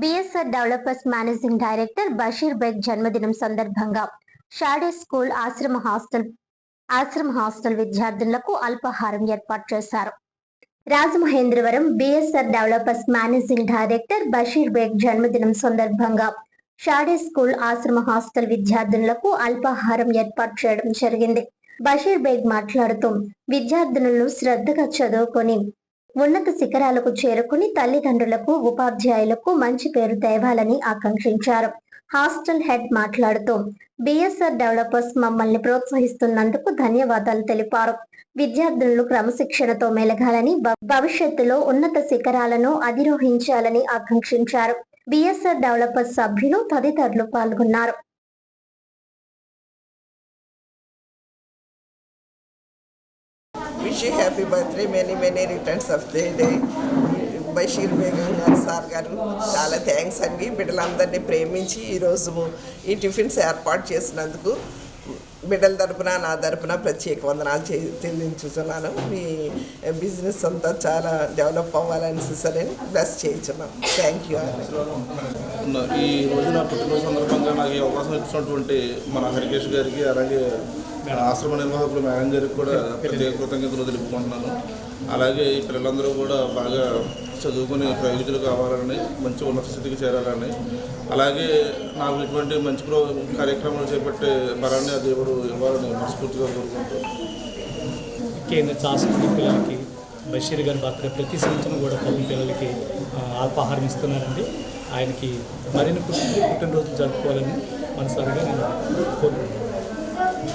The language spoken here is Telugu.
BSR developers managing director Basheer Baig జన్మదినం సందర్భంగా షాడే స్కూల్ ఆశ్రమ హాస్టల్ విద్యార్థులకు అల్పాహారం ఏర్పాటు చేశారు. Rajamahendravaram BSR developers managing director Basheer Baig జన్మదినం సందర్భంగా షాడే స్కూల్ ఆశ్రమ హాస్టల్ విద్యార్థులకు అల్పాహారం ఏర్పాటు చేయడం జరిగింది. బషీర్ బేగ్ మాట్లాడుతూ విద్యార్థులను శ్రద్ధగా చదువుకొని ఉన్నత శిఖరాలకు చేరుకుని తల్లిదండ్రులకు, ఉపాధ్యాయులకు మంచి పేరు తేవాలని ఆకాంక్షించారు. హాస్టల్ హెడ్ మాట్లాడుతూ బిఎస్ఆర్ డెవలపర్స్ మమ్మల్ని ప్రోత్సహిస్తున్నందుకు ధన్యవాదాలు తెలిపారు. విద్యార్థులను క్రమశిక్షణతో మెలగాలని, భవిష్యత్తులో ఉన్నత శిఖరాలను అధిరోహించాలని ఆకాంక్షించారు. బిఎస్ఆర్ డెవలపర్స్ సభ్యులు తదితరులు పాల్గొన్నారు. Wish you happy birthday, many returns of the day. Basheer Begum గారు సార్ గారు చాలా థ్యాంక్స్ అండి. బిడ్డలందరినీ ప్రేమించి ఈరోజు ఈ టిఫిన్స్ ఏర్పాటు చేసినందుకు బిడ్డల తరపున, నా తరపున ప్రత్యేక వందనాలు చెల్లించుతున్నాను. మీ బిజినెస్ అంతా చాలా డెవలప్ అవ్వాలని సరే బ్లెస్ చేయించున్నాను. Thank you. ఈ రోజు నా పుట్టినరోజు సందర్భంగా నాకు ఈ అవకాశం ఇచ్చినటువంటి మన హరికేష్ గారికి, అలాగే ఆశ్రమ నిర్వాహకులు మేడం గారికి కూడా ప్రత్యేక కృతజ్ఞతలు తెలుపుకుంటున్నాను. అలాగే ఈ పిల్లలందరూ కూడా బాగా చదువుకుని ప్రయోజకులు కావాలని, మంచి ఉన్నత స్థితికి చేరాలని, అలాగే నాకు ఇటువంటి మంచి కార్యక్రమాలు చేపట్టే వరాన్ని ఆ దేవుడు ఇవ్వాలని మనస్ఫూర్తిగా కోరుకుంటాను. ముఖ్యంగా చాసుకునే పిల్లలకి బషీర్ గారి బర్త్డే ప్రతి సంవత్సరం కూడా పది పిల్లలకి అల్పాహారం ఇస్తున్నారండి. ఆయనకి మరిన్ని పుట్టినరోజు జరుపుకోవాలని మనసారిగా నేను కోరుకుంటున్నాను.